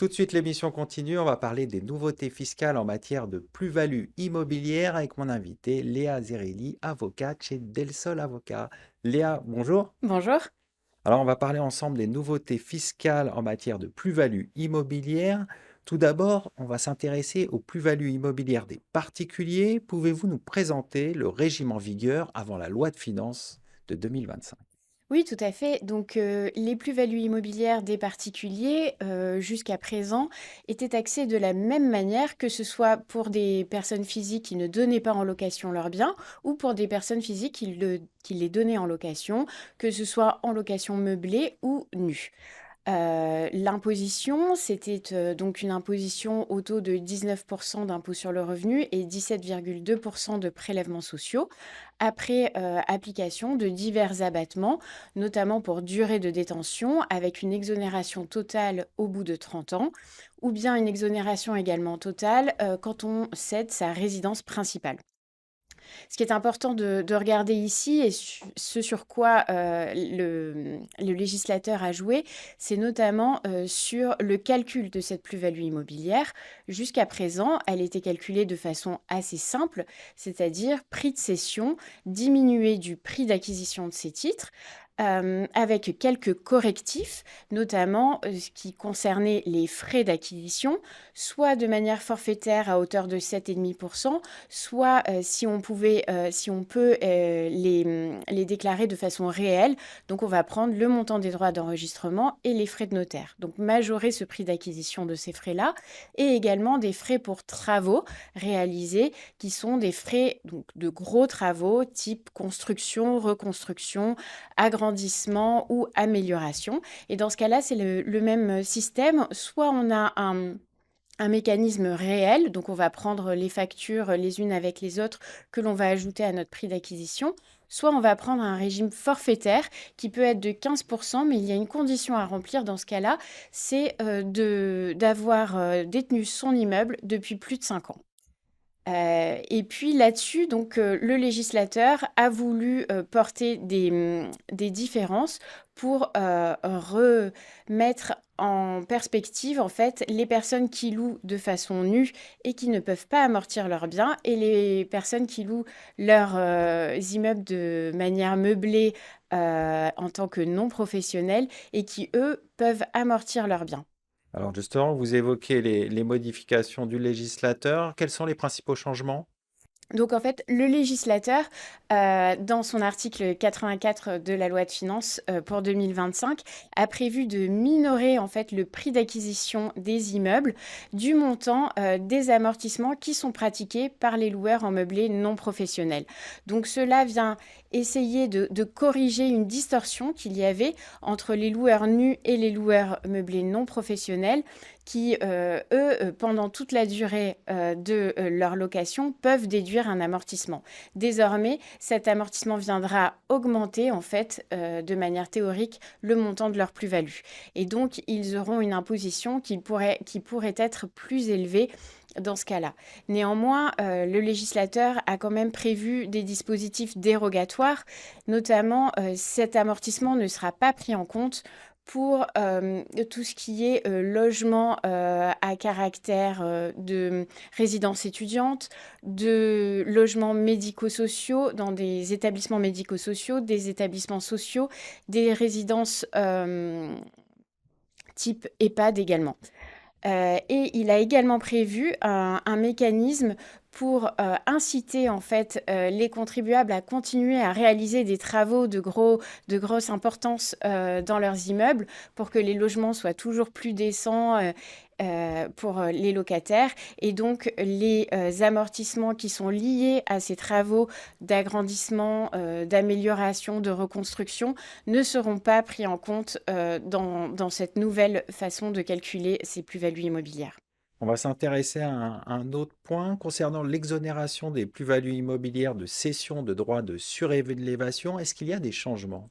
Tout de suite, l'émission continue. On va parler des nouveautés fiscales en matière de plus-value immobilière avec mon invité Léa Zerelli, avocate chez Delsol Avocat. Léa, bonjour. Bonjour. Alors, on va parler ensemble des nouveautés fiscales en matière de plus-value immobilière. Tout d'abord, on va s'intéresser aux plus-values immobilières des particuliers. Pouvez-vous nous présenter le régime en vigueur avant la loi de finances de 2025? Oui, tout à fait. Donc, les plus-values immobilières des particuliers, jusqu'à présent, étaient taxées de la même manière, que ce soit pour des personnes physiques qui ne donnaient pas en location leurs biens ou pour des personnes physiques qui les donnaient en location, que ce soit en location meublée ou nue. L'imposition, c'était, donc une imposition au taux de 19 d'impôt sur le revenu et 17,2 de prélèvements sociaux, après, application de divers abattements, notamment pour durée de détention, avec une exonération totale au bout de 30 ans, ou bien une exonération également totale, quand on cède sa résidence principale. Ce qui est important de regarder ici et ce sur quoi le législateur a joué, c'est notamment sur le calcul de cette plus-value immobilière. Jusqu'à présent, elle était calculée de façon assez simple, c'est-à-dire prix de cession diminué du prix d'acquisition de ces titres, avec quelques correctifs, notamment ce qui concernait les frais d'acquisition, soit de manière forfaitaire à hauteur de 7,5%, soit si on peut les déclarer de façon réelle. Donc on va prendre le montant des droits d'enregistrement et les frais de notaire. Donc majorer ce prix d'acquisition de ces frais-là et également des frais pour travaux réalisés qui sont des frais donc, de gros travaux type construction, reconstruction, agrandissement ou amélioration. Et dans ce cas-là, c'est le même système. Soit on a un mécanisme réel, donc on va prendre les factures les unes avec les autres que l'on va ajouter à notre prix d'acquisition, soit on va prendre un régime forfaitaire qui peut être de 15%, mais il y a une condition à remplir dans ce cas-là, c'est d'avoir détenu son immeuble depuis plus de 5 ans. Et puis là-dessus, donc le législateur a voulu porter des différences pour remettre en perspective en fait les personnes qui louent de façon nue et qui ne peuvent pas amortir leurs biens et les personnes qui louent leurs immeubles de manière meublée en tant que non professionnels et qui eux peuvent amortir leurs biens. Alors justement, vous évoquez les modifications du législateur. Quels sont les principaux changements? Donc en fait, le législateur, dans son article 84 de la loi de finances pour 2025, a prévu de minorer en fait le prix d'acquisition des immeubles du montant des amortissements qui sont pratiqués par les loueurs en meublé non professionnels. Donc cela vient essayer de corriger une distorsion qu'il y avait entre les loueurs nus et les loueurs meublés non professionnels qui, eux, pendant toute la durée de leur location, peuvent déduire un amortissement. Désormais, cet amortissement viendra augmenter, en fait, de manière théorique, le montant de leur plus-value. Et donc, ils auront une imposition qui pourrait être plus élevée dans ce cas-là. Néanmoins, le législateur a quand même prévu des dispositifs dérogatoires, notamment cet amortissement ne sera pas pris en compte pour tout ce qui est logement à caractère de résidence étudiante, de logements médico-sociaux dans des établissements médico-sociaux, des établissements sociaux, des résidences type EHPAD également. Et il a également prévu un mécanisme pour inciter en fait les contribuables à continuer à réaliser des travaux de grosse importance dans leurs immeubles pour que les logements soient toujours plus décents pour les locataires. Et donc les amortissements qui sont liés à ces travaux d'agrandissement, d'amélioration, de reconstruction ne seront pas pris en compte dans cette nouvelle façon de calculer ces plus-values immobilières. On va s'intéresser à un autre point concernant l'exonération des plus-values immobilières de cession de droits de surélévation. Est-ce qu'il y a des changements?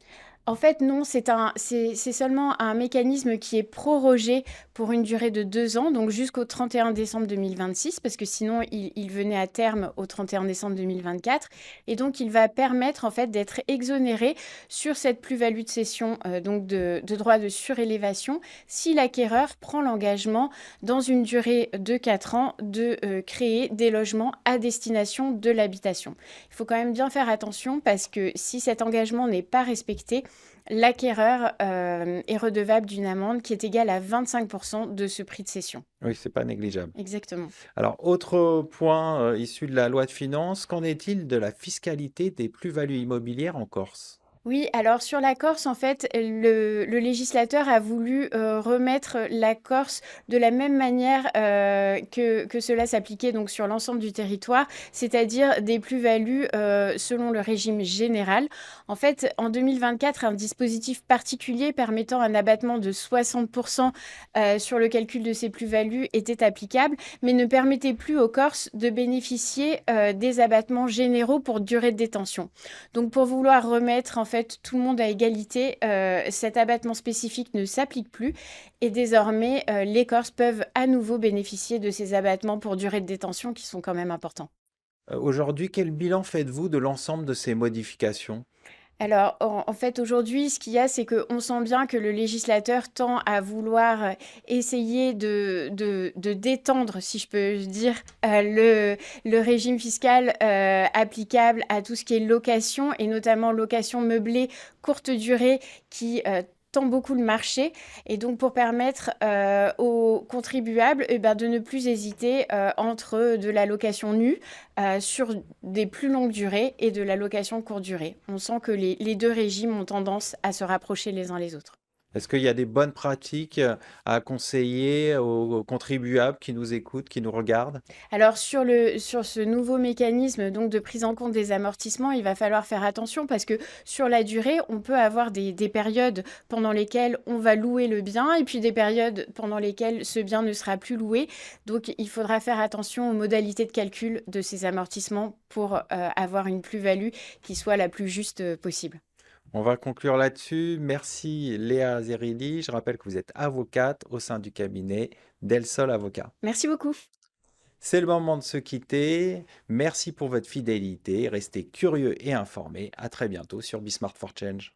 En fait, non, c'est seulement un mécanisme qui est prorogé pour une durée de 2 ans, donc jusqu'au 31 décembre 2026, parce que sinon il venait à terme au 31 décembre 2024. Et donc il va permettre en fait d'être exonéré sur cette plus-value de cession, donc de droits de surélévation, si l'acquéreur prend l'engagement dans une durée de 4 ans de créer des logements à destination de l'habitation. Il faut quand même bien faire attention parce que si cet engagement n'est pas respecté, l'acquéreur est redevable d'une amende qui est égale à 25% de ce prix de cession. Oui, c'est pas négligeable. Exactement. Alors, autre point issu de la loi de finances, qu'en est-il de la fiscalité des plus-values immobilières en Corse? Oui, alors sur la Corse, en fait, le législateur a voulu remettre la Corse de la même manière que cela s'appliquait donc sur l'ensemble du territoire, c'est-à-dire des plus-values selon le régime général. En fait, en 2024, un dispositif particulier permettant un abattement de 60% sur le calcul de ces plus-values était applicable, mais ne permettait plus aux Corses de bénéficier des abattements généraux pour durée de détention. Donc pour vouloir remettre en fait tout le monde à égalité, cet abattement spécifique ne s'applique plus et désormais les Corses peuvent à nouveau bénéficier de ces abattements pour durée de détention qui sont quand même importants. Aujourd'hui, quel bilan faites-vous de l'ensemble de ces modifications? Alors, en fait, aujourd'hui, ce qu'il y a, c'est qu'on sent bien que le législateur tend à vouloir essayer de détendre, si je peux dire, le régime fiscal applicable à tout ce qui est location, et notamment location meublée courte durée, qui tend beaucoup le marché. Et donc, pour permettre aux contribuables de ne plus hésiter entre de la location nue sur des plus longues durées et de la location courte durée. On sent que les deux régimes ont tendance à se rapprocher les uns les autres. Est-ce qu'il y a des bonnes pratiques à conseiller aux contribuables qui nous écoutent, qui nous regardent? Alors sur ce nouveau mécanisme donc de prise en compte des amortissements, il va falloir faire attention parce que sur la durée, on peut avoir des périodes pendant lesquelles on va louer le bien et puis des périodes pendant lesquelles ce bien ne sera plus loué. Donc il faudra faire attention aux modalités de calcul de ces amortissements pour avoir une plus-value qui soit la plus juste possible. On va conclure là-dessus. Merci Léa Zerilli. Je rappelle que vous êtes avocate au sein du cabinet Del Sol Avocat. Merci beaucoup. C'est le moment de se quitter. Merci pour votre fidélité. Restez curieux et informés. À très bientôt sur Be Smart for Change.